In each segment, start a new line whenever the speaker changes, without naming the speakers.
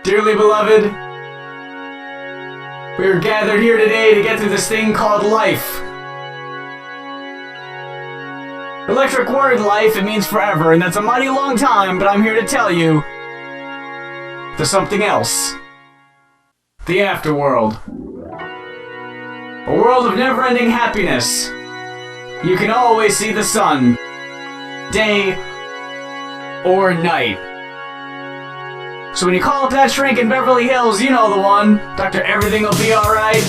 Dearly beloved, we are gathered here today to get through this thing called life. Electric word life, it means forever, and that's a mighty long time, but I'm here to tell you there's something else. The afterworld. A world of never-ending happiness. You can always see the sun, day or night. So when you call up that shrink in Beverly Hills, you know the one, Dr. Everything Will Be Alright.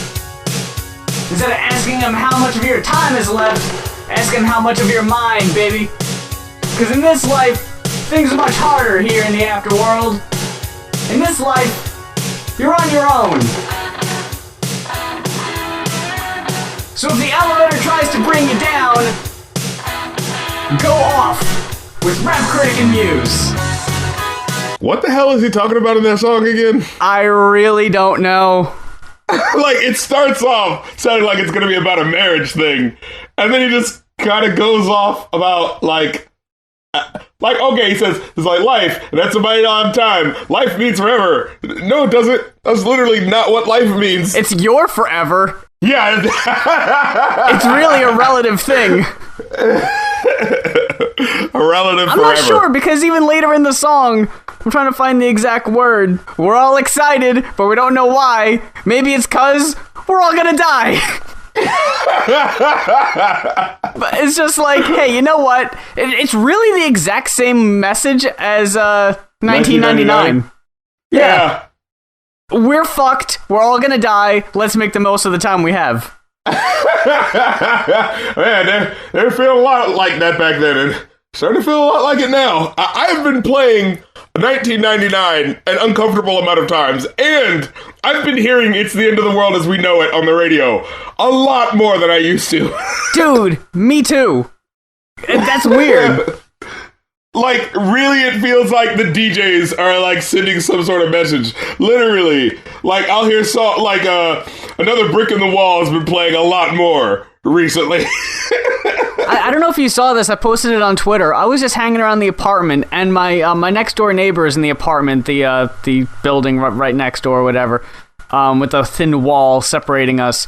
Instead of asking him how much of your time is left, ask him how much of your mind, baby. Because in this life, things are much harder here in the afterworld. In this life, you're on your own. So if the elevator tries to bring you down, go off with Rap Critic and Muse.
What the hell is he talking about in that song again?
I really don't know.
Like, it starts off sounding like it's gonna be about a marriage thing, and then he just kind of goes off about, okay, he says, it's like life, and that's a mighty long time. Life means forever. No, it doesn't. That's literally not what life means.
It's your forever.
Yeah.
It's really a relative thing.
A relative
I'm
forever.
not sure, because even later in the song, I'm trying to find the exact word. We're all excited, but we don't know why. Maybe it's because we're all gonna die. But it's just like, hey, you know what? It's really the exact same message as 1999.
Yeah.
We're fucked. We're all gonna die. Let's make the most of the time we have.
Man, they feel a lot like that back then, and starting to feel a lot like it now. I've been playing 1999 an uncomfortable amount of times, and I've been hearing It's the End of the World as We Know It on the radio a lot more than I used to.
Dude, me too. That's weird.
Like, really, it feels like the DJs are, like, sending some sort of message. Literally. Like, I'll hear Another Brick in the Wall has been playing a lot more recently.
I don't know if you saw this. I posted it on Twitter. I was just hanging around the apartment, and my next door neighbors in the apartment, the building right next door or whatever, with a thin wall separating us.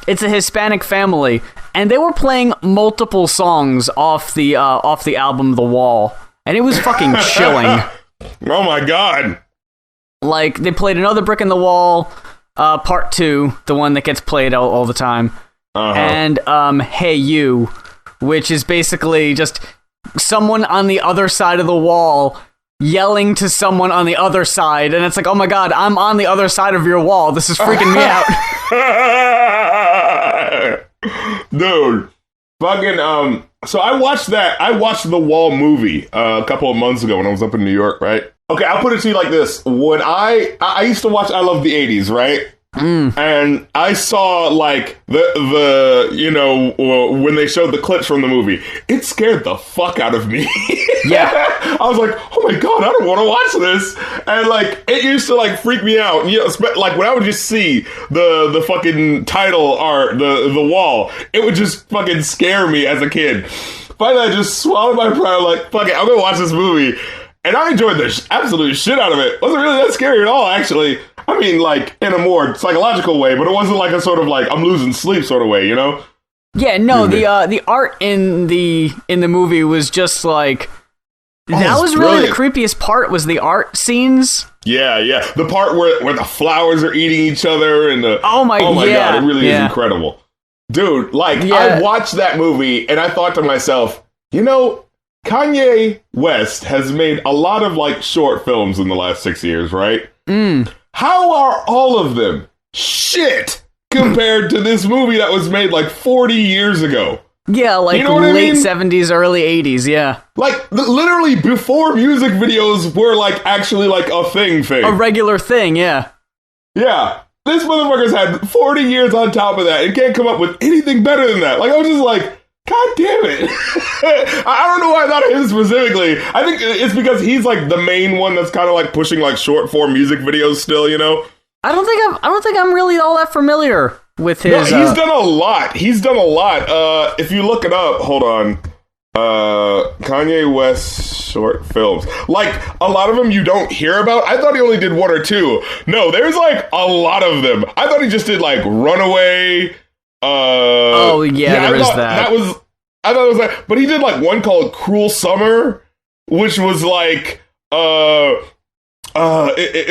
It's a Hispanic family, and they were playing multiple songs off the album The Wall, and it was fucking chilling.
Oh my god!
Like, they played Another Brick in the Wall, Part 2, the one that gets played all the time, and Hey You, which is basically just someone on the other side of the wall yelling to someone on the other side, and it's like, oh my god, I'm on the other side of your wall. This is freaking me out.
Dude, fucking, so I watched The Wall movie a couple of months ago when I was up in New York, right? Okay, I'll put it to you like this. When I used to watch I Love the 80s, right? And I saw, like, the when they showed the clips from the movie, it scared the fuck out of me.
Yeah.
I was like, oh my god, I don't want to watch this. And, like, it used to, like, freak me out. You know, like, when I would just see the fucking title art, the wall, it would just fucking scare me as a kid. Finally, I just swallowed my pride, like, fuck it, I'm gonna watch this movie. And I enjoyed the absolute shit out of it. It wasn't really that scary at all, actually. I mean, like, in a more psychological way, but it wasn't like a sort of, like, I'm losing sleep sort of way, you know?
Yeah, no, the art in the movie was just like... that was really the creepiest part, was the art scenes.
Yeah. The part where the flowers are eating each other and the... Oh my god, it really is incredible. Dude, like, I watched that movie and I thought to myself, you know, Kanye West has made a lot of, like, short films in the last 6 years, right? How are all of them shit compared to this movie that was made, like, 40 years ago?
Yeah, like, you know late 70s, early 80s, yeah.
Like, literally before music videos were, like, actually, like, a thing.
A regular thing, yeah.
Yeah. This motherfucker's had 40 years on top of that and can't come up with anything better than that. Like, I was just like, god damn it. I don't know why I thought of him specifically. I think it's because he's, like, the main one that's kind of, like, pushing, like, short-form music videos still, you know?
I don't think I'm really all that familiar with his...
No, he's done a lot. If you look it up, hold on. Kanye West short films. Like, a lot of them you don't hear about. I thought he only did one or two. No, there's like a lot of them. I thought he just did like Runaway.
Oh yeah, there is that.
I thought it was like, but he did like one called Cruel Summer, which was like, it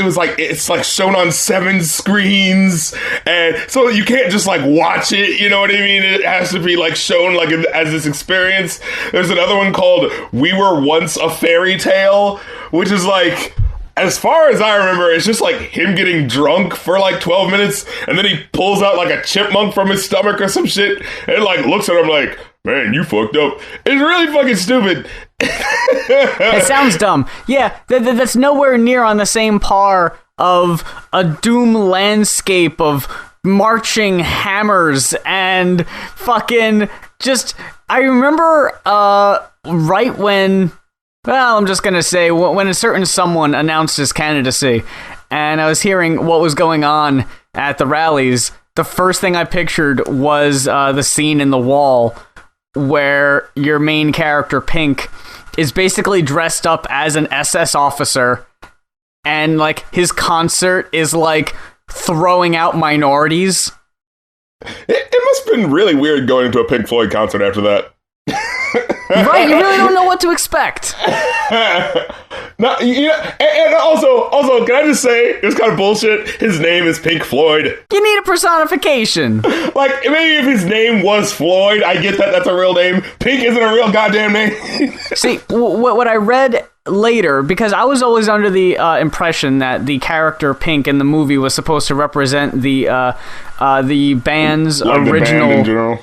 was like, it's like shown on 7 screens, and so you can't just like watch it, you know what I mean? It has to be like shown like as this experience. There's another one called We Were Once a Fairy Tale, which is like, as far as I remember, it's just like him getting drunk for like 12 minutes, and then he pulls out like a chipmunk from his stomach or some shit, and like looks at him like, man, you fucked up. It's really fucking stupid.
It sounds dumb. Yeah, that's nowhere near on the same par of a Doom landscape of marching hammers and fucking just... I remember right when... Well, I'm just going to say, when a certain someone announced his candidacy, and I was hearing what was going on at the rallies, the first thing I pictured was the scene in The Wall where your main character, Pink, is basically dressed up as an SS officer, and like his concert is like throwing out minorities.
It must have been really weird going to a Pink Floyd concert after that.
Right, you really don't know what to expect.
No, you know, and also, can I just say, it was kind of bullshit. His name is Pink Floyd.
You need a personification.
Like, maybe if his name was Floyd, I get that that's a real name. Pink isn't a real goddamn name. See,
what I read later, because I was always under the impression that the character Pink in the movie was supposed to represent the band's
like
original...
The band in general.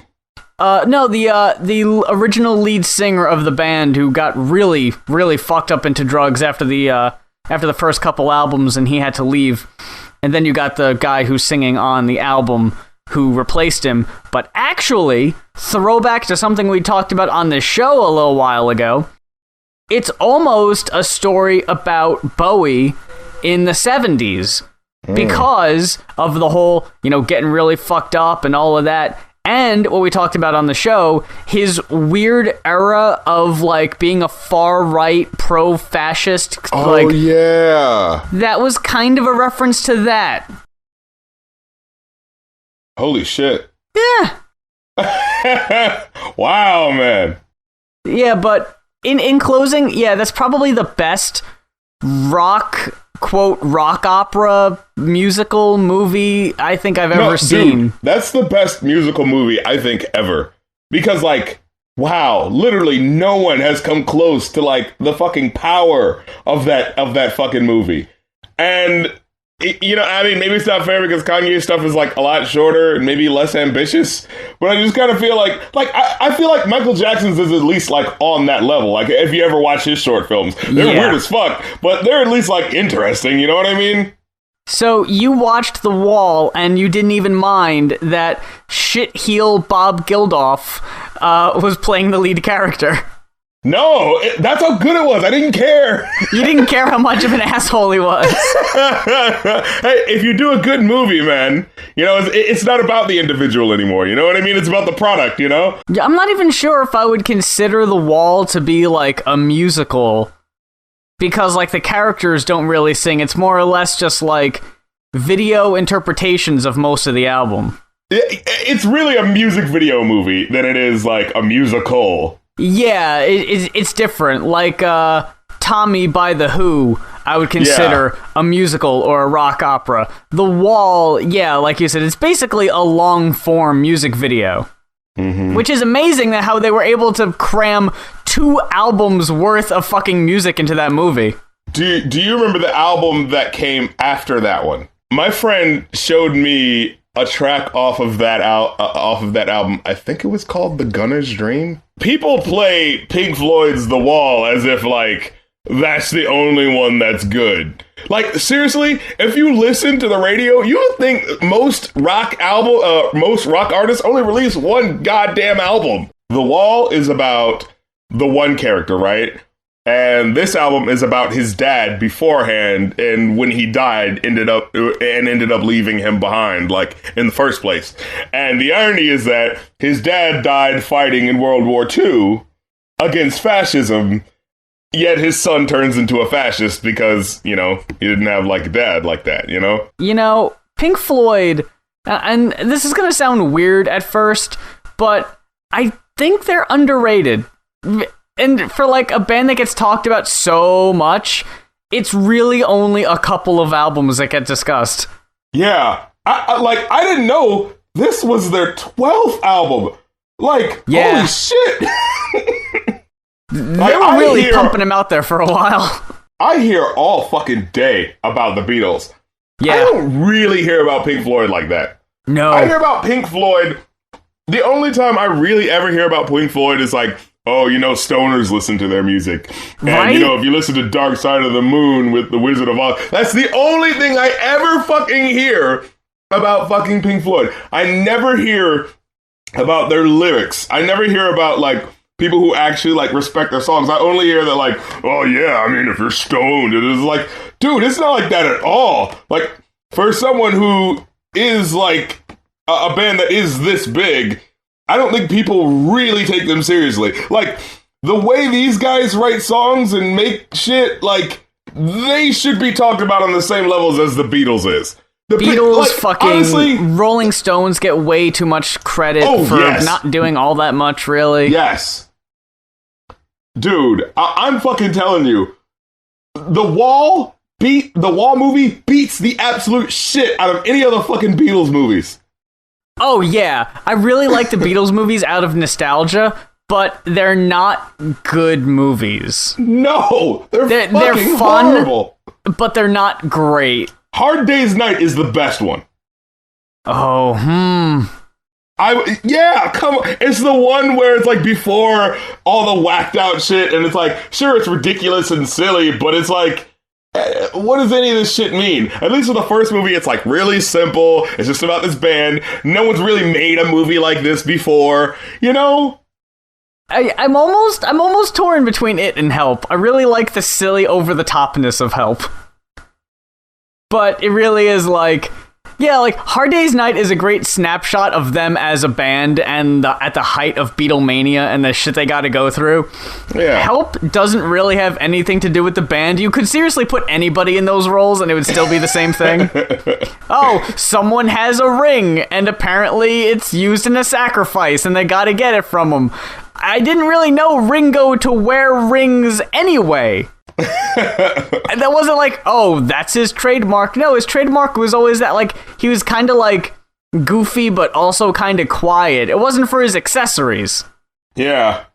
No, the original lead singer of the band who got really, really fucked up into drugs after the first couple albums, and he had to leave. And then you got the guy who's singing on the album who replaced him. But actually, throwback to something we talked about on this show a little while ago, it's almost a story about Bowie in the 70s because of the whole, getting really fucked up and all of that. And what we talked about on the show, his weird era of like being a far-right pro-fascist.
Oh, yeah.
That was kind of a reference to that.
Holy shit.
Yeah.
Wow, man.
Yeah, but in closing, yeah, that's probably the best rock opera musical movie I think I've ever seen.
Dude, that's the best musical movie I think ever. Because like, wow, literally no one has come close to like the fucking power of that fucking movie. And I mean, maybe it's not fair because Kanye's stuff is like a lot shorter and maybe less ambitious, but I just kind of feel like I feel like Michael Jackson's is at least like on that level. Like if you ever watch his short films, they're weird as fuck, but they're at least like interesting. You know what I mean?
So you watched The Wall and you didn't even mind that shitheel Bob Geldof was playing the lead character.
No, that's how good it was. I didn't care.
You didn't care how much of an asshole he was.
Hey, if you do a good movie, man, it's not about the individual anymore. You know what I mean? It's about the product, Yeah,
I'm not even sure if I would consider The Wall to be like a musical, because like the characters don't really sing. It's more or less just like video interpretations of most of the album.
It's really a music video movie than it is like a musical.
Yeah, it's different. Like Tommy by The Who, I would consider a musical or a rock opera. The Wall, yeah, like you said, it's basically a long-form music video. Mm-hmm. Which is amazing that how they were able to cram 2 albums worth of fucking music into that movie.
Do you remember the album that came after that one? My friend showed me a track off of that album. I think it was called The Gunner's Dream. People play Pink Floyd's The Wall as if like that's the only one that's good. Like seriously, if you listen to the radio, you would think most rock artists only release one goddamn album. The Wall is about the one character, right? And this album is about his dad beforehand, and when he died, ended up leaving him behind, like in the first place. And the irony is that his dad died fighting in World War II, against fascism, yet his son turns into a fascist because, he didn't have like a dad like that,
Pink Floyd, and this is going to sound weird at first, but I think they're underrated. And for like a band that gets talked about so much, it's really only a couple of albums that get discussed.
Yeah. I didn't know this was their 12th album. Holy shit.
They were really pumping him out there for a while.
I hear all fucking day about the Beatles.
Yeah.
I don't really hear about Pink Floyd like that.
No.
I hear about Pink Floyd. The only time I really ever hear about Pink Floyd is like, stoners listen to their music. And,
right?
If you listen to Dark Side of the Moon with the Wizard of Oz, that's the only thing I ever fucking hear about fucking Pink Floyd. I never hear about their lyrics. I never hear about, people who actually, respect their songs. I only hear that, if you're stoned, it is like, dude, it's not like that at all. For someone who is, a band that is this big, I don't think people really take them seriously. The way these guys write songs and make shit, they should be talked about on the same levels as the Beatles is. The
Beatles,
honestly,
Rolling Stones get way too much credit for not doing all that much, really.
Yes. Dude, I'm fucking telling you, The Wall movie beats the absolute shit out of any other fucking Beatles movies.
Oh, yeah. I really like the Beatles movies out of nostalgia, but they're not good movies.
No, they're fucking
fun,
horrible.
But they're not great.
Hard Day's Night is the best one.
Oh,
come on. It's the one where it's before all the whacked out shit, and it's sure, it's ridiculous and silly, but it's what does any of this shit mean? At least with the first movie, it's really simple. It's just about this band. No one's really made a movie like this before,
I'm almost torn between it and Help. I really like the silly over-the-topness of Help. But it really is Hard Day's Night is a great snapshot of them as a band and at the height of Beatlemania and the shit they got to go through.
Yeah.
Help doesn't really have anything to do with the band. You could seriously put anybody in those roles and it would still be the same thing. Someone has a ring and apparently it's used in a sacrifice and they got to get it from them. I didn't really know Ringo to wear rings anyway. And that wasn't that's his trademark. No, his trademark was always that he was kind of goofy but also kind of quiet. It wasn't for his accessories.
Yeah.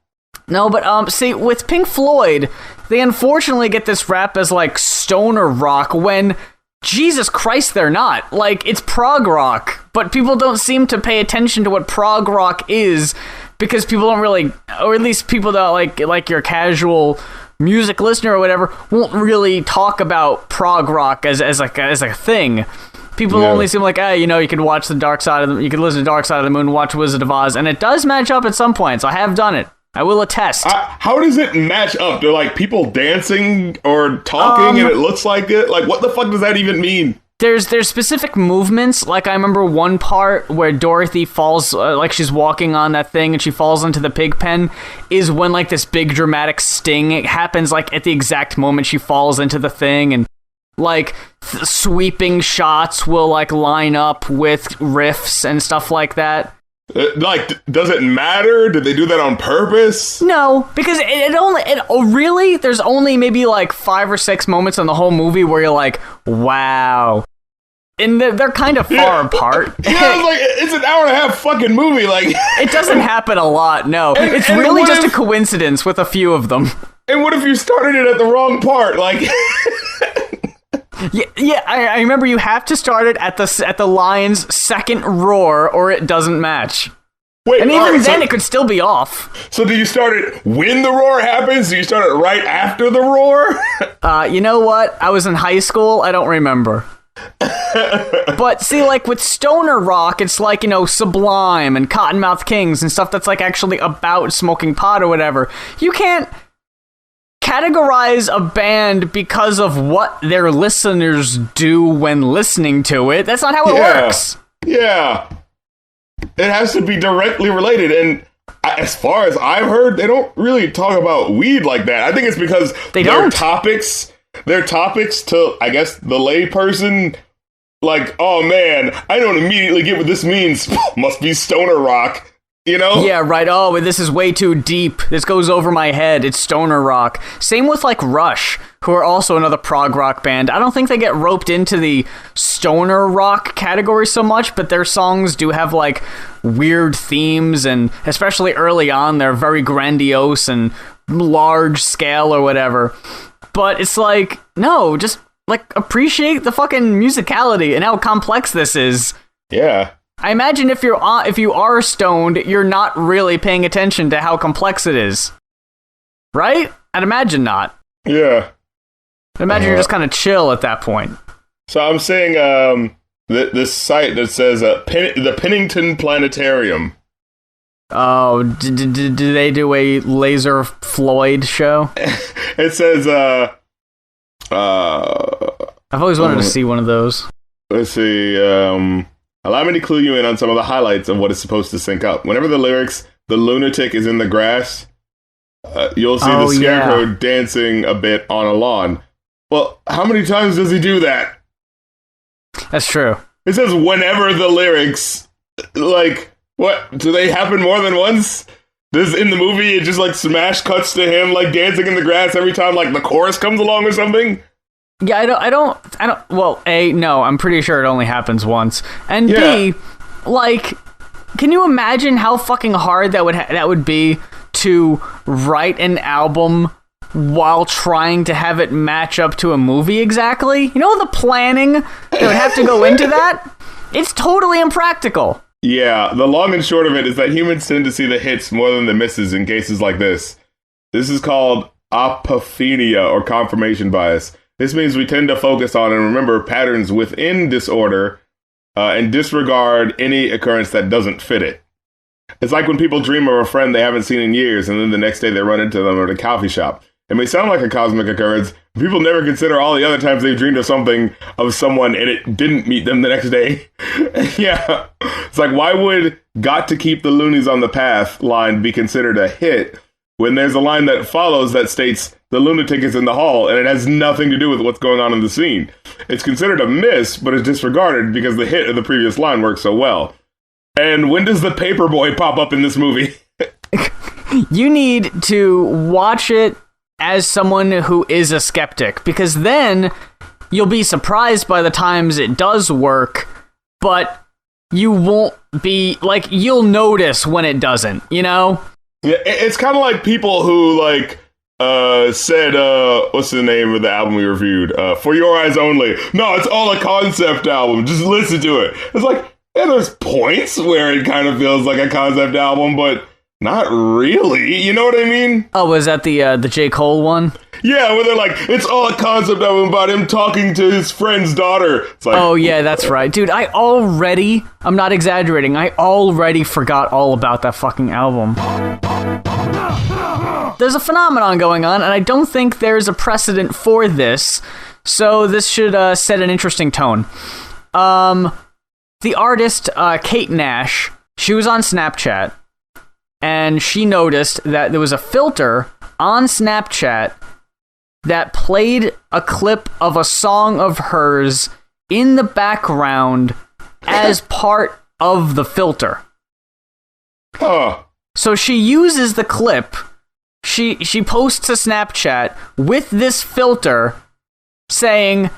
No, but see, with Pink Floyd, they unfortunately get this rap as stoner rock when Jesus Christ, they're not. It's prog rock, but people don't seem to pay attention to what prog rock is because people don't really, or at least people that like your casual music listener or whatever won't really talk about prog rock as a thing. People only seem you could watch you could listen to Dark Side of the Moon, watch Wizard of Oz, and it does match up at some points. I have done it. I will attest.
How does it match up? They're people dancing or talking and it looks like it? What the fuck does that even mean?
There's specific movements. I remember one part where Dorothy falls, she's walking on that thing and she falls into the pig pen, is when this big dramatic sting happens at the exact moment she falls into the thing, and sweeping shots will line up with riffs and stuff like that.
Does it matter? Did they do that on purpose?
No, because really, there's only maybe 5 or 6 moments in the whole movie where you're wow. And they're kind of far apart.
Yeah, it's an hour and a half fucking movie.
It doesn't happen a lot, no. It's really just a coincidence with a few of them.
And what if you started it at the wrong part?
Yeah, I remember you have to start it at the lion's second roar, or it doesn't match.
Wait,
and even then, it could still be off.
So do you start it when the roar happens? Do you start it right after the roar?
You know what? I was in high school. I don't remember. But see, with stoner rock, it's Sublime and Cottonmouth Kings and stuff that's actually about smoking pot or whatever. You can't categorize a band because of what their listeners do when listening to it. That's not how it works.
Yeah. It has to be directly related, and as far as I've heard, they don't really talk about weed like that. I think it's because their topics to, I guess, the layperson, like, oh man, I don't immediately get what this means. Must be stoner rock. You know?
Yeah, right. Oh, this is way too deep. This goes over my head. It's stoner rock. Same with, like, Rush, who are also another prog rock band. I don't think they get roped into the stoner rock category so much, but their songs do have, like, weird themes, and especially early on, they're very grandiose and large scale or whatever. But it's like, no, just, like, appreciate the fucking musicality and how complex this is.
Yeah.
I imagine if you are stoned, you're not really paying attention to how complex it is. Right? I'd imagine not.
Yeah.
I'd imagine you're just kind of chill at that point.
So I'm saying this site that says the Pennington Planetarium.
Oh, do they do a laser Floyd show?
It says
I've always wanted to see one of those.
Let's see. Allow me to clue you in on some of the highlights of what is supposed to sync up. Whenever the lyrics, the lunatic is in the grass, you'll see the scarecrow dancing a bit on a lawn. Well, how many times does he do that?
That's true.
It says whenever the lyrics, like, what? Do they happen more than once? In the movie, it just, like, smash cuts to him, like, dancing in the grass every time, like, the chorus comes along or something?
Yeah, I don't, well, A, no, I'm pretty sure it only happens once. And
yeah.
B, like, can you imagine how fucking hard that would be to write an album while trying to have it match up to a movie exactly? You know the planning that would have to go into that? It's totally impractical.
Yeah, the long and short of it is that humans tend to see the hits more than the misses in cases like this. This is called apophenia, or confirmation bias. This means we tend to focus on and remember patterns within disorder and disregard any occurrence that doesn't fit it. It's like when people dream of a friend they haven't seen in years, and then the next day they run into them at a coffee shop. It may sound like a cosmic occurrence, but people never consider all the other times they've dreamed of someone and it didn't meet them the next day. Yeah. It's like, why would "Got to Keep the Loonies on the Path" line be considered a hit when there's a line that follows that states the lunatic is in the hall and it has nothing to do with what's going on in the scene? It's considered a miss, but is disregarded because the hit of the previous line works so well. And when does the paperboy pop up in this movie?
You need to watch it as someone who is a skeptic, because then you'll be surprised by the times it does work, but you won't be, like, you'll notice when it doesn't, you know?
Yeah, it's kind of like people who, like, said, what's the name of the album we reviewed? For Your Eyes Only. No, it's all a concept album. Just listen to it. It's like, yeah, there's points where it kind of feels like a concept album, but not really. You know what I mean?
Oh, was that the J. Cole one?
Yeah, where they're like, it's all a concept album about him talking to his friend's daughter. It's like,
oh, yeah, that's right. Dude, I'm not exaggerating, I already forgot all about that fucking album. There's a phenomenon going on, and I don't think there's a precedent for this, so this should set an interesting tone. The artist, Kate Nash, she was on Snapchat, and she noticed that there was a filter on Snapchat that played a clip of a song of hers in the background as part of the filter.
huh.
So she uses the clip, she posts to Snapchat with this filter saying,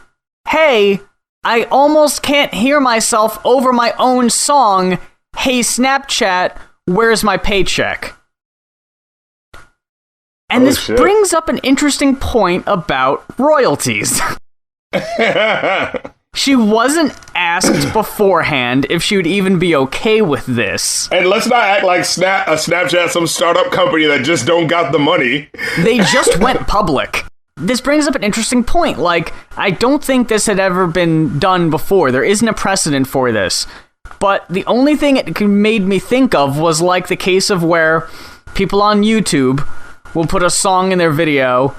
"Hey, I almost can't hear myself over my own song. Hey, Snapchat, where's my paycheck?" And this brings up an interesting point about royalties. She wasn't asked beforehand if she would even be okay with this.
And let's not act like Snapchat, some startup company that just don't got the money.
They just went public. This brings up an interesting point. Like, I don't think this had ever been done before. There isn't a precedent for this. But the only thing it made me think of was like the case of where people on YouTube will put a song in their video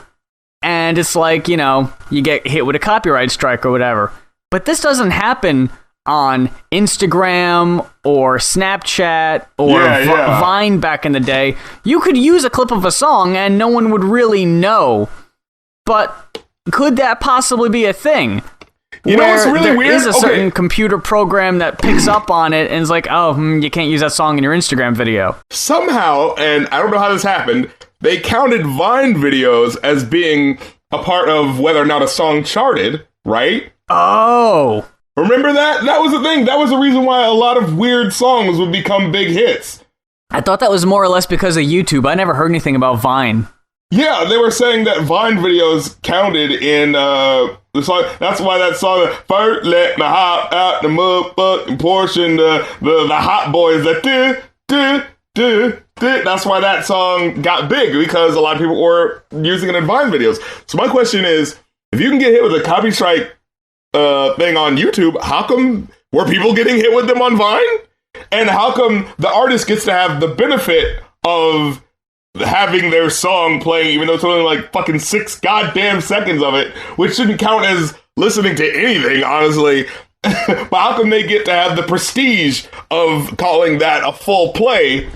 and it's like, you know, you get hit with a copyright strike or whatever. But this doesn't happen on Instagram or Snapchat or Vine back in the day, you could use a clip of a song and no one would really know. But could that possibly be a thing?
You know what's really weird?
There is a certain computer program that picks up on it and is like, oh, you can't use that song in your Instagram video.
Somehow, and I don't know how this happened, they counted Vine videos as being a part of whether or not a song charted, right?
Oh.
Remember that? That was the thing. That was the reason why a lot of weird songs would become big hits.
I thought that was more or less because of YouTube. I never heard anything about Vine.
Yeah, they were saying that Vine videos counted in the song. That's why that song, "First Let Me Hop Out the Motherfucking Portion," the Hot Boys, that's why that song got big, because a lot of people were using it in Vine videos. So my question is, if you can get hit with a copy strike thing on YouTube, how come were people getting hit with them on Vine? And how come the artist gets to have the benefit of having their song playing, even though it's only like fucking 6 goddamn seconds of it, which shouldn't count as listening to anything, honestly. But how come they get to have the prestige of calling that a full play?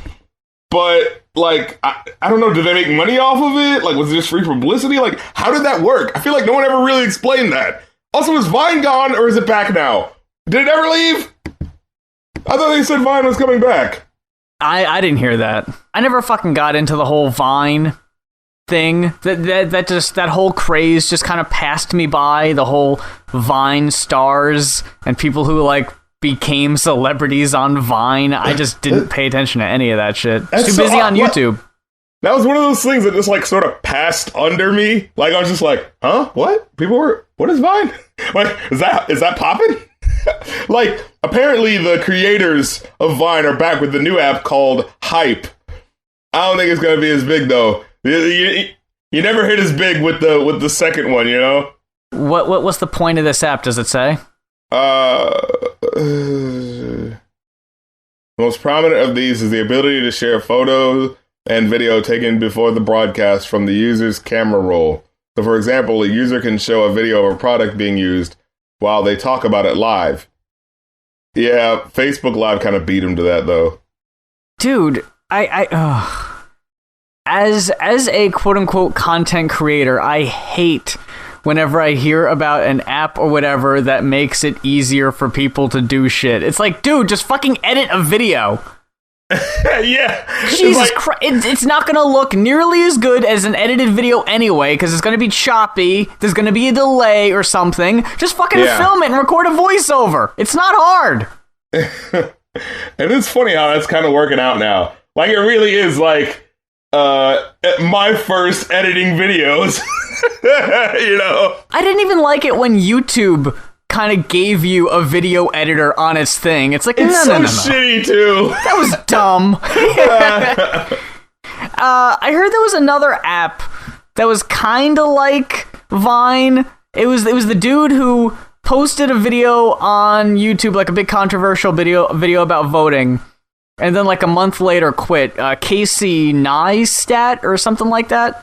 But, like, I don't know, did they make money off of it? Like, was it just free publicity? Like, how did that work? I feel like no one ever really explained that. Also, is Vine gone, or is it back now? Did it ever leave? I thought they said Vine was coming back.
I didn't hear that. I never fucking got into the whole Vine thing. That whole craze just kind of passed me by. The whole Vine stars and people who, like, became celebrities on Vine. I just didn't pay attention to any of that shit. Too busy on YouTube.
That was one of those things that just, like, sort of passed under me. Like, I was just like, huh? What? What is Vine? Like, is that popping? Like, apparently the creators of Vine are back with the new app called Hype. I don't think it's gonna be as big, though. You never hit as big with the second one, you know?
What's the point of this app, does it say?
The most prominent of these is the ability to share photos and video taken before the broadcast from the user's camera roll. So, for example, a user can show a video of a product being used while they talk about it live. Yeah, Facebook Live kind of beat him to that, though.
Dude, as a quote-unquote content creator, I hate whenever I hear about an app or whatever that makes it easier for people to do shit. It's like, dude, just fucking edit a video.
Yeah.
Jesus Christ. It's not going to look nearly as good as an edited video anyway, because it's going to be choppy, there's going to be a delay or something. Just fucking film it and record a voiceover. It's not hard.
And it's funny how that's kind of working out now. Like, it really is like my first editing videos. You know? I didn't
even like it when YouTube kind of gave you a video editor on its thing. It's like,
it's so shitty, too.
That was dumb. I heard there was another app that was kind of like Vine. It was the dude who posted a video on YouTube, like a big controversial video about voting, and then like a month later quit. Casey Neistat or something like that.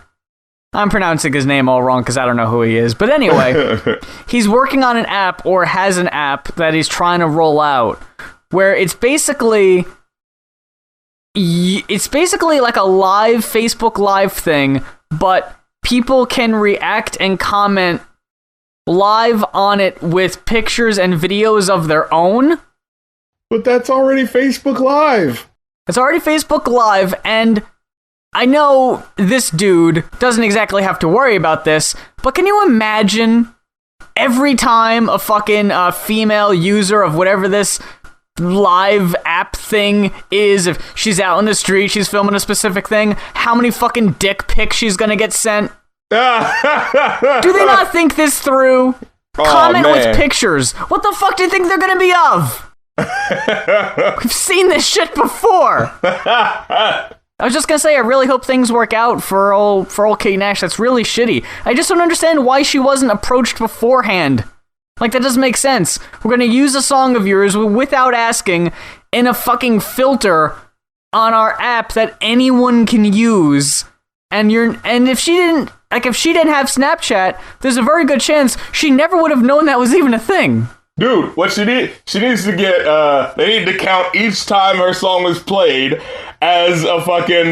I'm pronouncing his name all wrong because I don't know who he is. But anyway, he's working on an app, or has an app that he's trying to roll out, where it's basically like a live Facebook Live thing, but people can react and comment live on it with pictures and videos of their own.
But that's already Facebook Live.
It's already Facebook Live, and I know this dude doesn't exactly have to worry about this, but can you imagine every time a fucking female user of whatever this live app thing is, if she's out in the street, she's filming a specific thing, how many fucking dick pics she's gonna get sent? Do they not think this through? Comment with pictures. What the fuck do you think they're gonna be of? We've seen this shit before. I was just gonna say, I really hope things work out for old Kate Nash. That's really shitty. I just don't understand why she wasn't approached beforehand. Like, that doesn't make sense. We're gonna use a song of yours without asking in a fucking filter on our app that anyone can use. And if she didn't have Snapchat, there's a very good chance she never would have known that was even a thing.
Dude, what she needs to get, they need to count each time her song is played as a fucking,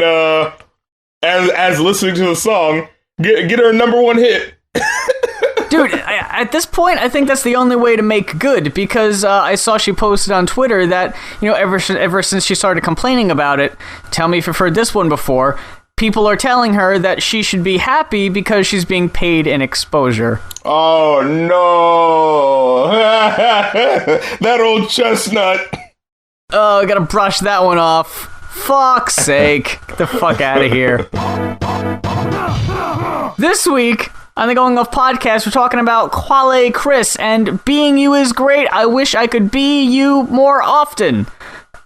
as listening to the song, get her a #1 hit.
Dude, at this point, I think that's the only way to make good, because I saw she posted on Twitter that, ever since she started complaining about it, tell me if you've heard this one before, people are telling her that she should be happy because she's being paid in exposure.
Oh, no. That old chestnut.
Oh, I gotta brush that one off. Fuck's sake. Get the fuck out of here. This week, on the Going Off podcast, we're talking about Quelle Chris and Being You Is Great. I Wish I Could Be You More Often.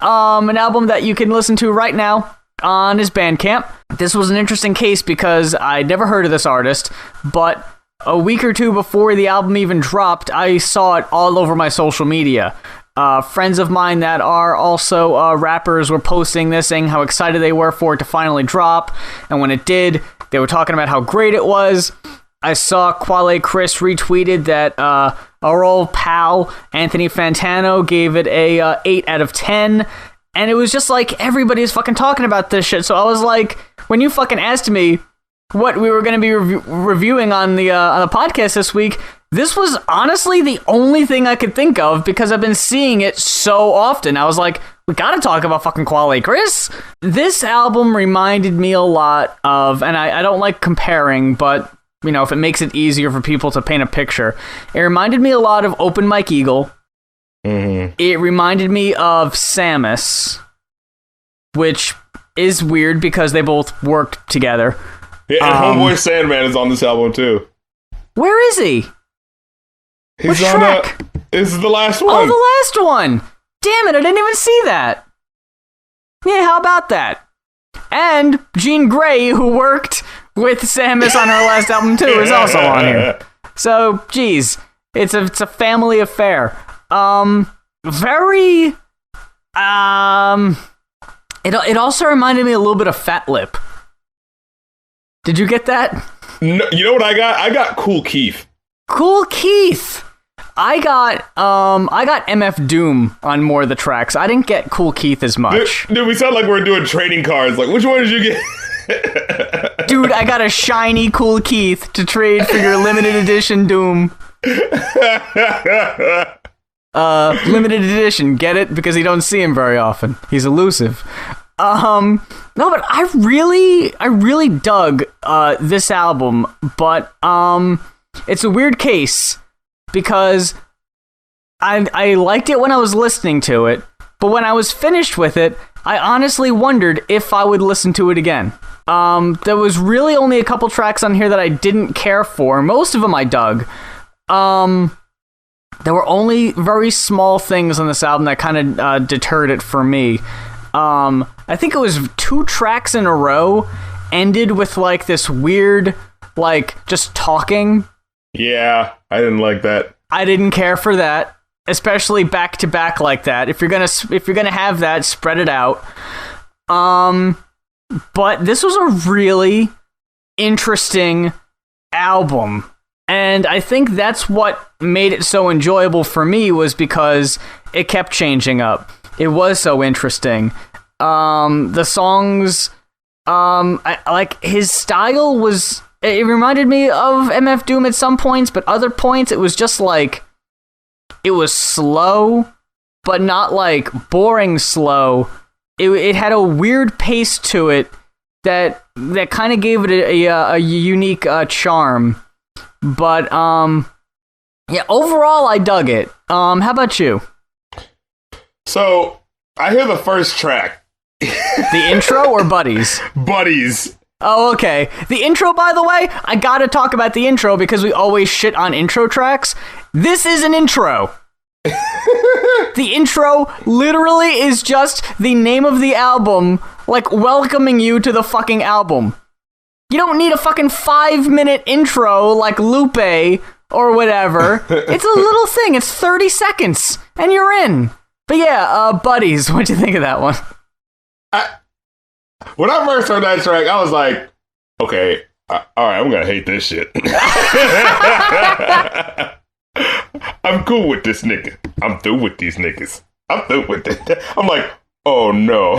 An album that you can listen to right now on his Bandcamp. This was an interesting case because I'd never heard of this artist, but a week or two before the album even dropped, I saw it all over my social media. Friends of mine that are also rappers were posting this, saying how excited they were for it to finally drop, and when it did, they were talking about how great it was. I saw Quelle Chris retweeted that our old pal Anthony Fantano gave it a 8 out of 10, and it was just like everybody's fucking talking about this shit. So I was like, when you fucking asked me what we were going to be reviewing on the podcast this week, this was honestly the only thing I could think of because I've been seeing it so often. I was like, we gotta talk about fucking Quelle Chris. This album reminded me a lot of, and I don't like comparing, but if it makes it easier for people to paint a picture, it reminded me a lot of Open Mike Eagle. Mm-hmm. It reminded me of Samus, which is weird because they both worked together.
Yeah, and Homeboy Sandman is on this album too.
Where is he?
He's on track? This is the last one.
Oh, the last one! Damn it, I didn't even see that. Yeah, how about that? And Jean Grey, who worked with Samus on her last album too, is also on here. So, geez, it's a family affair. Very, it also reminded me a little bit of Fat Lip. Did you get that?
No, you know what I got? I got Cool Keith.
Cool Keith. I got MF Doom on more of the tracks. I didn't get Cool Keith as much.
Dude, we sound like we're doing trading cards. Like, which one did you get?
Dude, I got a shiny Cool Keith to trade for your limited edition Doom. Limited edition, get it? Because you don't see him very often. He's elusive. No, but I really dug this album, but it's a weird case because I liked it when I was listening to it, but when I was finished with it, I honestly wondered if I would listen to it again. There was really only a couple tracks on here that I didn't care for. Most of them I dug. There were only very small things on this album that kind of deterred it for me. I think it was 2 tracks in a row ended with like this weird, like just talking. Yeah,
I didn't like that.
I didn't care for that, especially back to back like that. If you're gonna have that, spread it out. But this was a really interesting album. And I think that's what made it so enjoyable for me, was because it kept changing up. It was so interesting. The songs, I like his style was, it reminded me of MF Doom at some points, but other points it was just like, it was slow, but not like boring slow. It had a weird pace to it that kind of gave it a unique charm. But, yeah, overall, I dug it. How about you?
So, I hear the first track.
The intro or Buddies?
Buddies.
Oh, okay. The intro, by the way, I gotta talk about the intro because we always shit on intro tracks. This is an intro. The intro literally is just the name of the album, like, welcoming you to the fucking album. You don't need a fucking 5-minute intro like Lupe or whatever. It's a little thing. It's 30 seconds, and you're in. But yeah, Buddies, what'd you think of that one?
When I first heard that track, I was like, okay, all right, I'm gonna hate this shit. I'm cool with this nigga. I'm through with these niggas. I'm through with it. I'm like, oh no.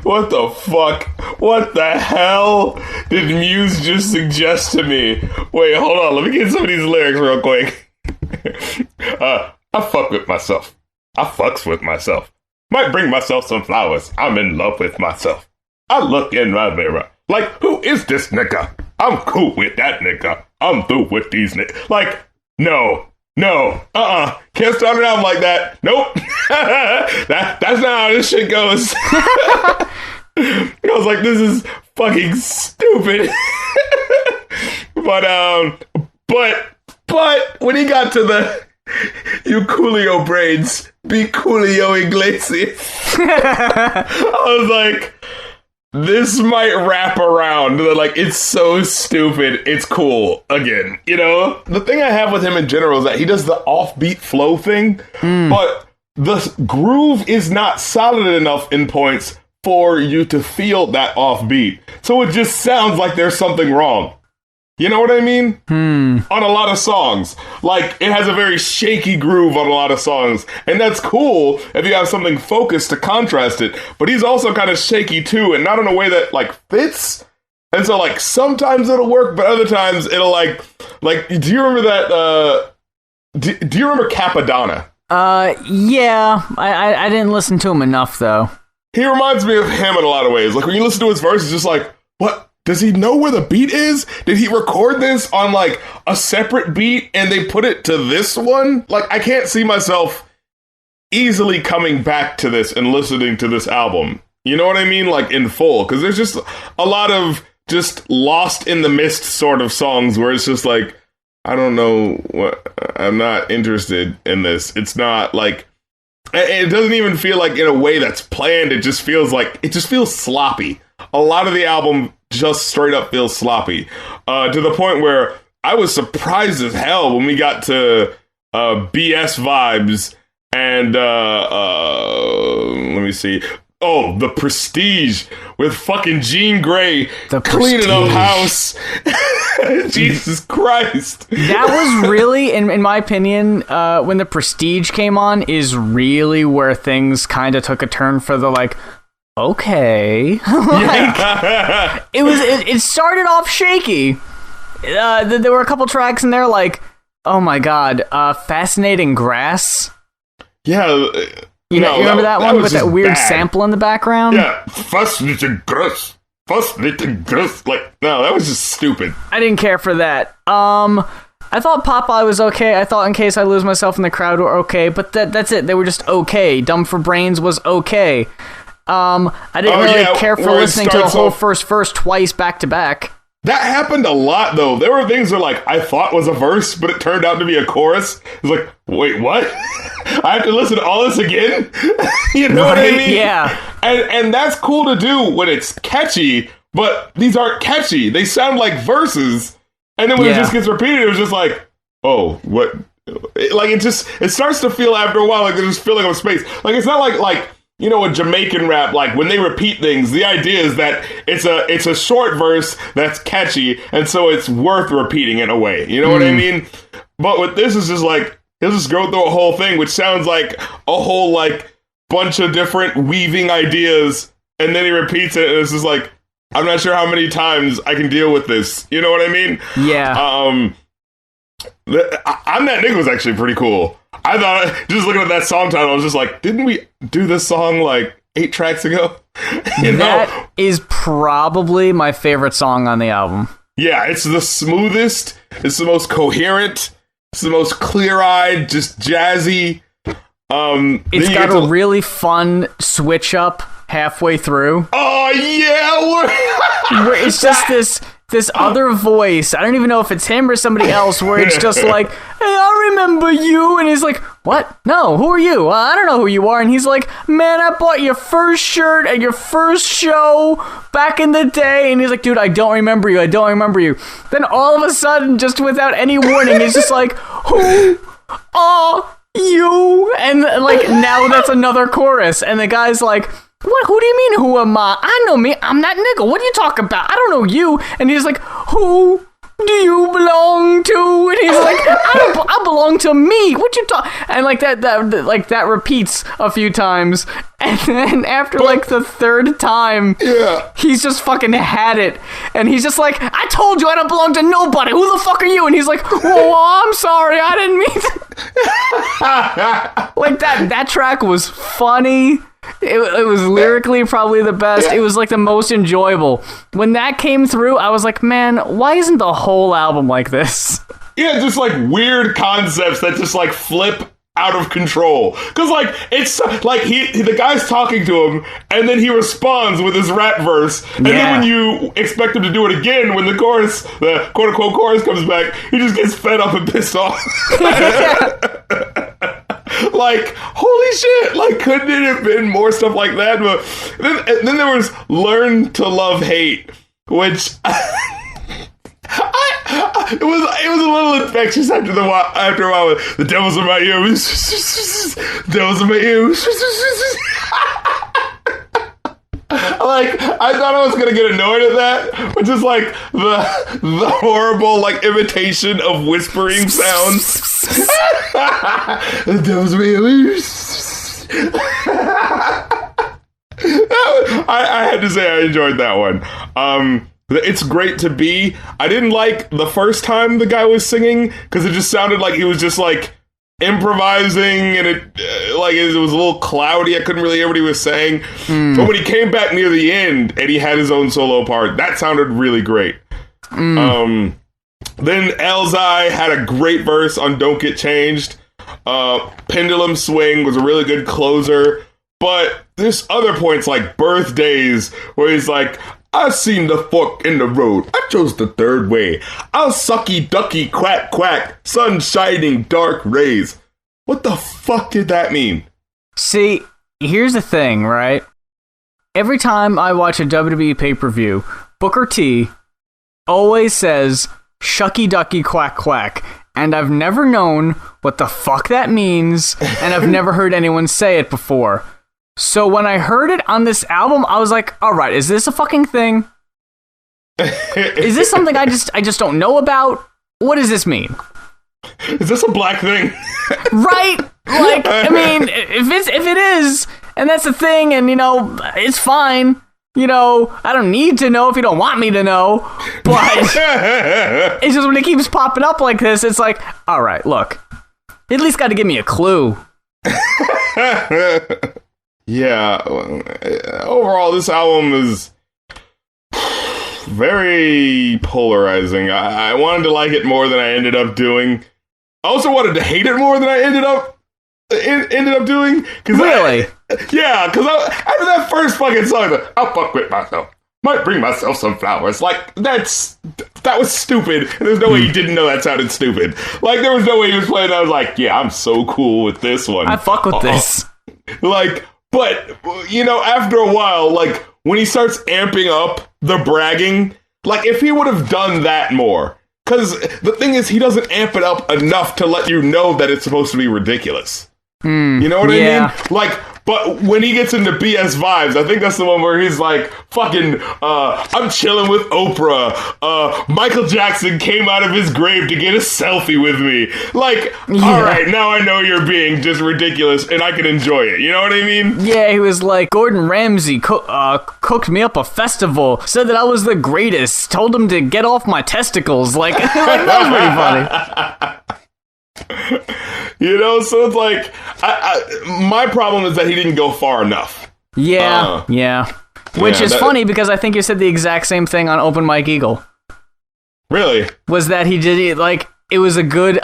What the fuck? What the hell did Muse just suggest to me? Wait, hold on. Let me get some of these lyrics real quick. I fuck with myself. I fucks with myself. Might bring myself some flowers. I'm in love with myself. I look in my mirror. Like, who is this nigga? I'm cool with that nigga. I'm through with these niggas. Like, no. Can't start it out like that. Nope. That's not how this shit goes. I was like, this is fucking stupid. But when he got to the you Coolio braids, be Coolio Iglesias, I was like, this might wrap around. Like, it's so stupid. It's cool again. You know, the thing I have with him in general is that he does the offbeat flow thing, but the groove is not solid enough in points for you to feel that offbeat. So it just sounds like there's something wrong. You know what I mean? On a lot of songs. Like, it has a very shaky groove on a lot of songs. And that's cool if you have something focused to contrast it. But he's also kind of shaky too, and not in a way that, like, fits. And so, like, sometimes it'll work, but other times it'll, like, do you remember that, do you remember Capadonna?
Yeah. I didn't listen to him enough, though.
He reminds me of him in a lot of ways. Like, when you listen to his verse, it's just like, what? Does he know where the beat is? Did he record this on, like, a separate beat and they put it to this one? Like, I can't see myself easily coming back to this and listening to this album. You know what I mean? Like, in full. Because there's just a lot of just lost in the mist sort of songs where it's just like, I don't know what, I'm not interested in this. It's not, like, it doesn't even feel like in a way that's planned. It just feels sloppy. A lot of the album just straight up feels sloppy, to the point where I was surprised as hell when we got to BS Vibes and let me see. Oh, The Prestige with fucking Jean Grey cleaning up house. Jesus Christ.
That was really, in my opinion, when The Prestige came on, is really where things kind of took a turn for the, like, okay. Like, it started off shaky. There were a couple tracks in there, like, oh my god, Fascinating Grass.
Yeah.
You remember that one with that weird sample in the background?
Yeah, Fascinating Grass. Like, no, that was just stupid.
I didn't care for that. I thought Popeye was okay. I thought In Case I Lose Myself in the Crowd were okay, but that's it. They were just okay. Dumb for Brains was okay. I didn't really care for listening to the whole first verse twice back to back.
That happened a lot, though. There were things that, like, I thought was a verse, but it turned out to be a chorus. It's like, wait, what? I have to listen to all this again? You know what I mean?
Yeah.
And that's cool to do when it's catchy, but these aren't catchy. They sound like verses. And then when it just gets repeated, it was just like, oh, what? Like, it starts to feel after a while like there's just filling up space. Like, it's not like, you know, a Jamaican rap, like, when they repeat things, the idea is that it's a short verse that's catchy, and so it's worth repeating in a way. You know what I mean? But with this, it's just like, he'll just go through a whole thing, which sounds like a whole, like, bunch of different weaving ideas, and then he repeats it, and it's just like, I'm not sure how many times I can deal with this. You know what I mean?
Yeah.
I'm That Nigga was actually pretty cool. I thought, just looking at that song title, I was just like, didn't we do this song like 8 tracks ago?
That is probably my favorite song on the album.
Yeah, it's the smoothest, it's the most coherent, it's the most clear-eyed, just jazzy.
It's got a really fun switch up halfway through.
Oh, yeah!
Where it's just this other voice. I don't even know if it's him or somebody else, where it's just like, hey, I remember you. And he's like, what? No, who are you? I don't know who you are. And he's like, man, I bought your first shirt at your first show back in the day. And he's like, dude, I don't remember you. I don't remember you. Then all of a sudden, just without any warning, he's just like, who are you? And like, now that's another chorus. And the guy's like, what? Who do you mean, who am I? I know me. I'm that nigga. What are you talking about? I don't know you. And he's like, who do you belong to? And he's like, I belong to me. What you talk? And like that repeats a few times. And then after like the third time, he's just fucking had it. And he's just like, I told you I don't belong to nobody. Who the fuck are you? And he's like, oh, I'm sorry. I didn't mean to. Like that track was funny. It was lyrically probably the best. It was like the most enjoyable. When that came through, I was like, man, why isn't the whole album like this?
Yeah, just like weird concepts that just like flip out of control. Because like it's like the guy's talking to him, and then he responds with his rap verse, and then when you expect him to do it again, when the chorus, the quote unquote chorus comes back, he just gets fed up and pissed off. Like, holy shit, like, couldn't it have been more stuff like that? But then there was Learn to Love Hate, which it was a little infectious after a while. The devil's in my ears. Devil's in my ears. Like, I thought I was gonna get annoyed at that, which is like the horrible like imitation of whispering sounds. The devil's in my ears. I had to say I enjoyed that one. It's great to be. I didn't like the first time the guy was singing because it just sounded like he was just like improvising, and it was a little cloudy. I couldn't really hear what he was saying. But when he came back near the end and he had his own solo part, that sounded really great. Then Elzai had a great verse on Don't Get Changed. Pendulum Swing was a really good closer. But there's other points like Birthdays where he's like, I seen the fork in the road. I chose the third way. I'll sucky ducky quack quack. Sun shining dark rays. What the fuck did that mean?
See, here's the thing, right? Every time I watch a WWE pay-per-view, Booker T always says shucky ducky quack quack. And I've never known what the fuck that means, and I've never heard anyone say it before. So when I heard it on this album, I was like, all right, is this a fucking thing? Is this something I just don't know about? What does this mean?
Is this a black thing?
Right? Like, I mean, if it is, and that's the thing, and, you know, it's fine. You know, I don't need to know if you don't want me to know. But it's just when it keeps popping up like this, it's like, all right, look. You at least got to give me a clue.
Yeah, overall, this album is very polarizing. I wanted to like it more than I ended up doing. I also wanted to hate it more than I ended up doing.
Really?
Because after that first fucking song, I was like, I'll fuck with myself. Might bring myself some flowers. Like, that was stupid. And there's no way he didn't know that sounded stupid. Like, there was no way he was playing that. I was like, yeah, I'm so cool with this one.
I fuck with this.
Like, but, you know, after a while, like, when he starts amping up the bragging, like, if he would have done that more, because the thing is, he doesn't amp it up enough to let you know that it's supposed to be ridiculous. You know what I mean? Like, but when he gets into BS Vibes, I think that's the one where he's like, fucking, I'm chilling with Oprah. Michael Jackson came out of his grave to get a selfie with me. Like, all right, now I know you're being just ridiculous and I can enjoy it. You know what I mean?
Yeah, he was like, Gordon Ramsay cooked me up a festival, said that I was the greatest, told him to get off my testicles. Like, that was pretty funny.
You know, so it's like, my problem is that he didn't go far enough.
Yeah. Which is funny because I think you said the exact same thing on Open Mike Eagle.
Really?
Was that he did it, like, it was a good,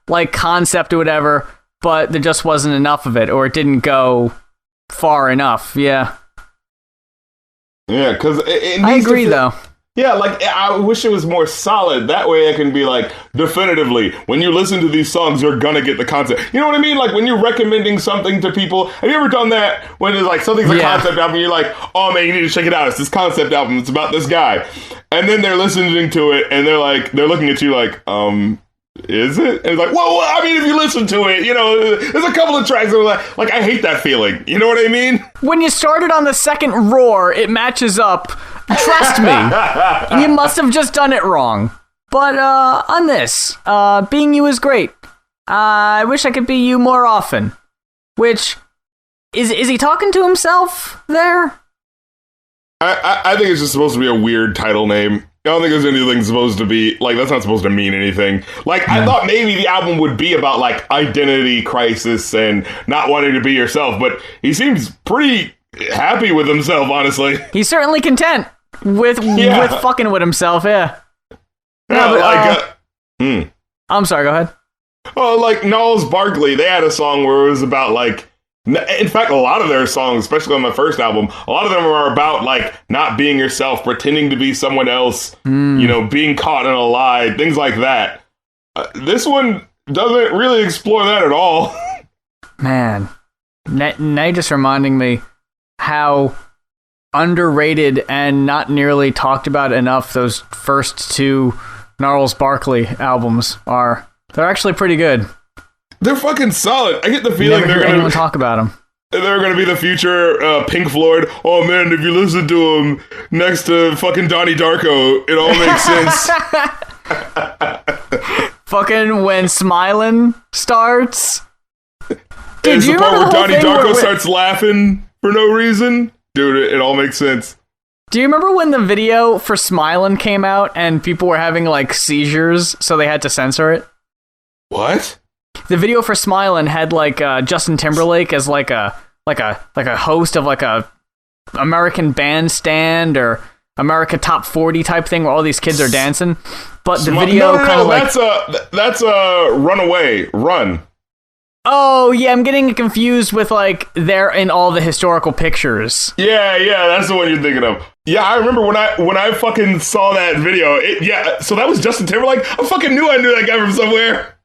like, concept or whatever, but there just wasn't enough of it, or it didn't go far enough, yeah.
Yeah, because
I agree, though.
Yeah, like, I wish it was more solid. That way I can be like, definitively, when you listen to these songs, you're gonna get the concept. You know what I mean? Like, when you're recommending something to people, have you ever done that? When it's like, something's a concept album, you're like, oh man, you need to check it out. It's this concept album. It's about this guy. And then they're listening to it, and they're looking at you like, is it? And it's like, well, I mean, if you listen to it, you know, there's a couple of tracks that are like, I hate that feeling. You know what I mean?
When you started on the second roar, it matches up. Trust me, you must have just done it wrong. But on this, being you is great. I wish I could be you more often. Which, is he talking to himself there?
I think it's just supposed to be a weird title name. I don't think there's anything supposed to be, like, that's not supposed to mean anything. Like, I thought maybe the album would be about, like, identity crisis and not wanting to be yourself, but he seems pretty happy with himself, honestly.
He's certainly content with fucking with himself, yeah.
Yeah, but,
I'm sorry, go ahead.
Oh, like, Gnarls Barkley, they had a song where it was about, like, in fact, a lot of their songs, especially on the first album, a lot of them are about, like, not being yourself, pretending to be someone else, you know, being caught in a lie, things like that. This one doesn't really explore that at all.
Man, now you're just reminding me how underrated and not nearly talked about enough those first two Gnarls Barkley albums are. They're actually pretty good.
They're fucking solid. I get the feeling
they're going to talk about them.
They're going to be the future Pink Floyd. Oh man, if you listen to them next to fucking Donnie Darko, it all makes sense.
Fucking when Smilin' starts.
There's the part where Donnie Darko starts laughing for no reason. Dude, it all makes sense.
Do you remember when the video for Smilin' came out and people were having like seizures, so they had to censor it?
What?
The video for Smilin' had like Justin Timberlake as like a host of like a American Bandstand or America Top 40 type thing where all these kids are dancing. But the video kind of like
that's a Run.
Oh yeah, I'm getting confused with like they're in all the historical pictures.
Yeah, that's the one you're thinking of. Yeah, I remember when I fucking saw that video. So that was Justin Timberlake. I knew that guy from somewhere.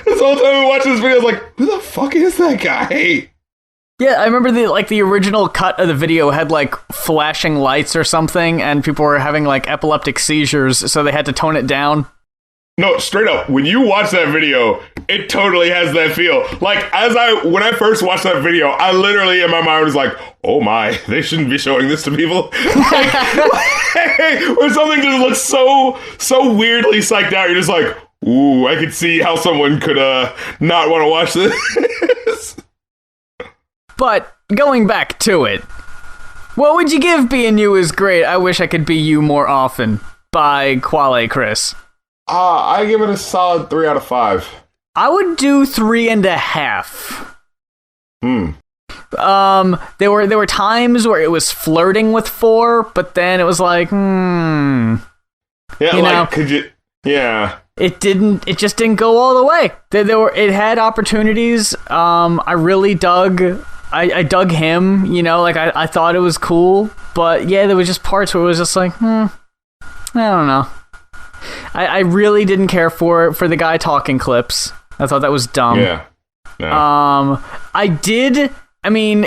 This whole time we watched this video, I was like, who the fuck is that guy?
Yeah, I remember the original cut of the video had like flashing lights or something, and people were having like epileptic seizures, so they had to tone it down.
No, straight up, when you watch that video, it totally has that feel. Like, when I first watched that video, I literally, in my mind, was like, oh my, they shouldn't be showing this to people. Where something just looks so weirdly psyched out, you're just like, ooh, I could see how someone could not want to watch this.
But, going back to it, what would you give Being You Is Great? I Wish I Could Be You More Often by Quelle, Chris?
I give it a solid 3 out of 5.
I would do 3.5. There were times where it was flirting with 4, but then it was like,
Yeah,
you know,
could you? Yeah.
It just didn't go all the way. It had opportunities. I really dug. I dug him. You know, like I thought it was cool, but yeah, there was just parts where it was just like, I don't know. I really didn't care for the guy talking clips. I thought that was dumb.
Yeah. No.
I mean,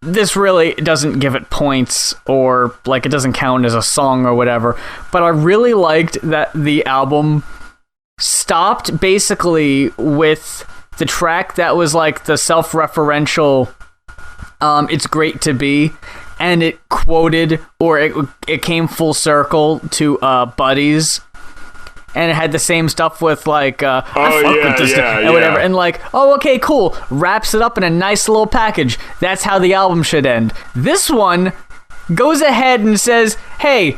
this really doesn't give it points or like it doesn't count as a song or whatever, but I really liked that the album stopped basically with the track that was like the self-referential It's Great to Be, and it quoted or it came full circle to Buddies. And it had the same stuff with like, and whatever. And like, oh, okay, cool. Wraps it up in a nice little package. That's how the album should end. This one goes ahead and says, hey,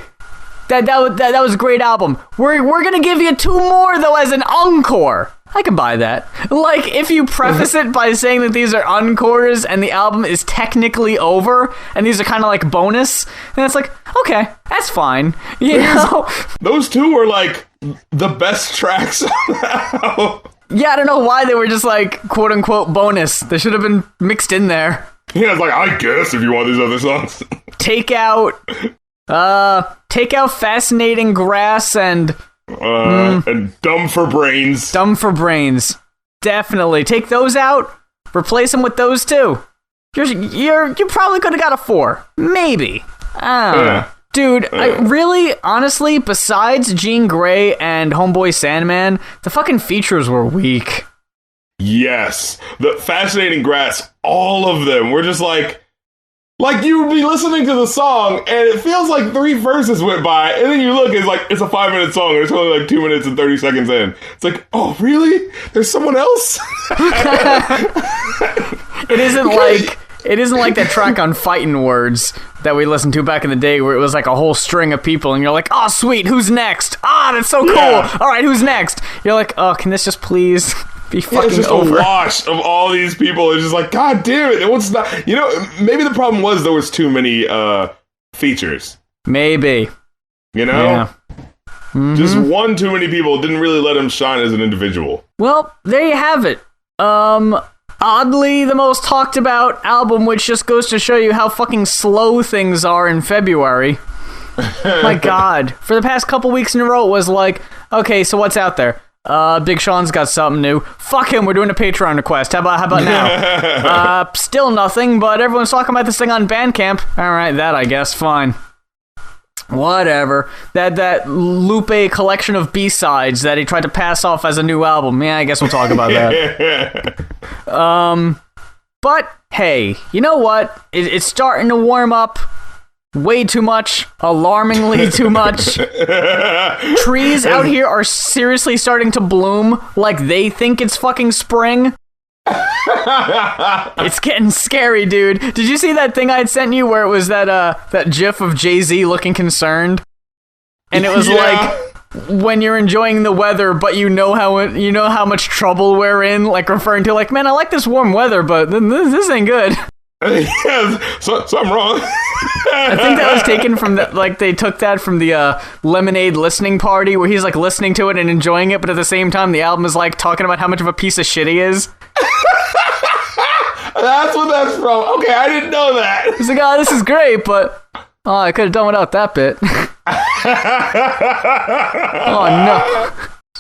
that was a great album. We're gonna give you 2 more though as an encore. I can buy that. Like, if you preface it by saying that these are encores and the album is technically over, and these are kind of like bonus, then it's like, okay, that's fine. You know?
Those 2 were like the best tracks on the album.
Yeah, I don't know why they were just like, quote unquote, bonus. They should have been mixed in there.
Yeah, it's like, I guess if you want these other songs.
Take out Fascinating Grass and
Dumb for Brains.
Dumb for Brains. Definitely. Take those out, replace them with those 2. You probably could have got a 4. Maybe. I don't know. Dude, I really, honestly, besides Jean Grey and Homeboy Sandman, the fucking features were weak.
Yes. The Fascinating Grass, all of them were just like Like, you would be listening to the song, and it feels like 3 verses went by, and then you look, it's a 5-minute song, and it's only like 2 minutes and 30 seconds in. It's like, oh, really? There's someone else?
It isn't like that track on Fightin' Words that we listened to back in the day where it was like a whole string of people and you're like, oh, sweet, who's next? Ah, that's so cool. Yeah. All right, who's next? You're like, oh, can this just please be fucking over?
It's just a wash of all these people. It's just like, God damn it. It was not, maybe the problem was there was too many features.
Maybe.
Yeah. Mm-hmm. Just one too many people didn't really let him shine as an individual.
Well, there you have it. Oddly, the most talked about album, which just goes to show you how fucking slow things are in February. My God. For the past couple weeks in a row, it was like, okay, so what's out there? Big Sean's got something new. Fuck him, we're doing a Patreon request. How about now? Still nothing, but everyone's talking about this thing on Bandcamp. Alright, that I guess, fine. Whatever. That Lupe collection of B-sides that he tried to pass off as a new album. Yeah, I guess we'll talk about that. But, hey, you know what? It's starting to warm up. Way too much. Alarmingly too much. Trees out here are seriously starting to bloom like they think it's fucking spring. It's getting scary, dude. Did you see that thing I had sent you where it was that gif of Jay-Z looking concerned? And it was like when you're enjoying the weather, but you know how much trouble we're in, like referring to like, man, I like this warm weather, but this ain't good.
Yes, so I'm wrong.
I think that was taken from they took that from the Lemonade listening party where he's like listening to it and enjoying it, but at the same time the album is like talking about how much of a piece of shit he is.
That's what that's from. Okay, I didn't know that.
He's like, oh, this is great, but I could have done without that bit. Oh no.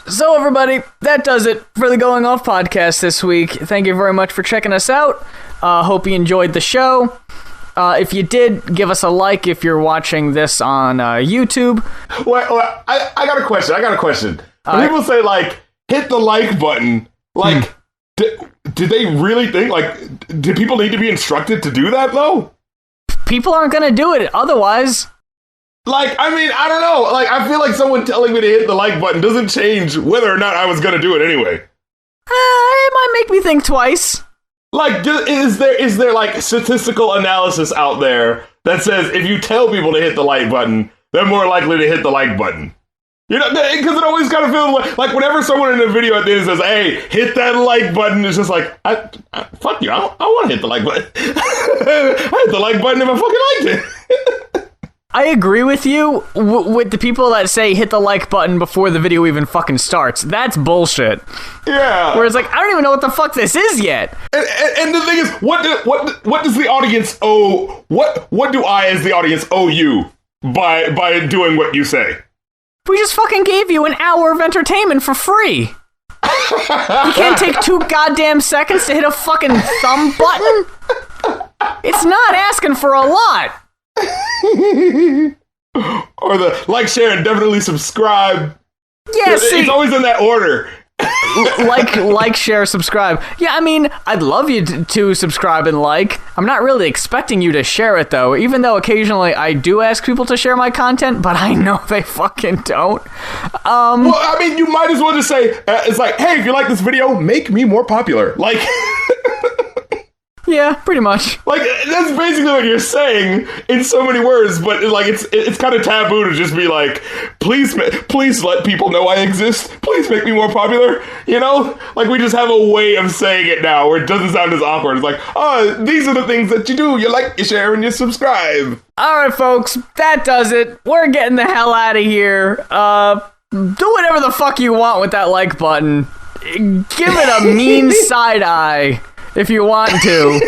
So everybody, that does it for the Going Off podcast this week. Thank you very much for checking us out. Hope you enjoyed the show. If you did, give us a like if you're watching this on YouTube.
Wait, I got a question. When people say, like, hit the like button, like, did they really think, like, do people need to be instructed to do that, though?
People aren't going to do it otherwise.
Like, I mean, I don't know. Like, I feel like someone telling me to hit the like button doesn't change whether or not I was going to do it anyway.
It might make me think twice.
Like, is there like statistical analysis out there that says if you tell people to hit the like button, they're more likely to hit the like button? You know, because it always kind of feels like whenever someone in a video at the end says, "Hey, hit that like button," it's just like, fuck you, I want to hit the like button. I hit the like button if I fucking liked it.
I agree with you with the people that say hit the like button before the video even fucking starts. That's bullshit.
Yeah.
Whereas, like, I don't even know what the fuck this is yet.
And the thing is, what does the audience owe? What do I, as the audience, owe you by doing what you say?
We just fucking gave you an hour of entertainment for free. You can't take 2 goddamn seconds to hit a fucking thumb button? It's not asking for a lot.
Or the like, share, and definitely subscribe.
Yeah,
it's always in that order.
like, share, subscribe. Yeah, I mean, I'd love you to subscribe and like. I'm not really expecting you to share it, though, even though occasionally I do ask people to share my content, but I know they fucking don't.
Well, I mean, you might as well just say, it's like, hey, if you like this video, make me more popular. Like...
Yeah, pretty much.
Like, that's basically what you're saying in so many words, but like it's kind of taboo to just be like, please let people know I exist. Please make me more popular. You know, like we just have a way of saying it now where it doesn't sound as awkward. It's like, oh, these are the things that you do. You like, you share, and you subscribe.
All right, folks, that does it. We're getting the hell out of here. Do whatever the fuck you want with that like button. Give it a mean side eye. If you want to.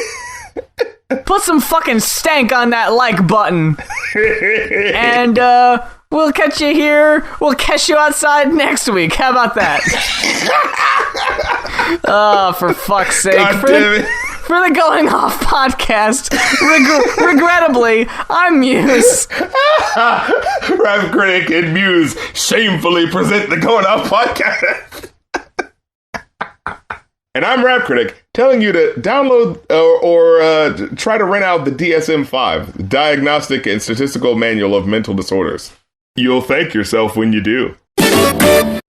Put some fucking stank on that like button. And, we'll catch you here. We'll catch you outside next week. How about that? Oh, for fuck's sake. For the Going Off podcast, regrettably, I'm Muse.
Rap Critic and Muse shamefully present the Going Off podcast. And I'm Rap Critic, telling you to download or try to rent out the DSM-5, the Diagnostic and Statistical Manual of Mental Disorders. You'll thank yourself when you do.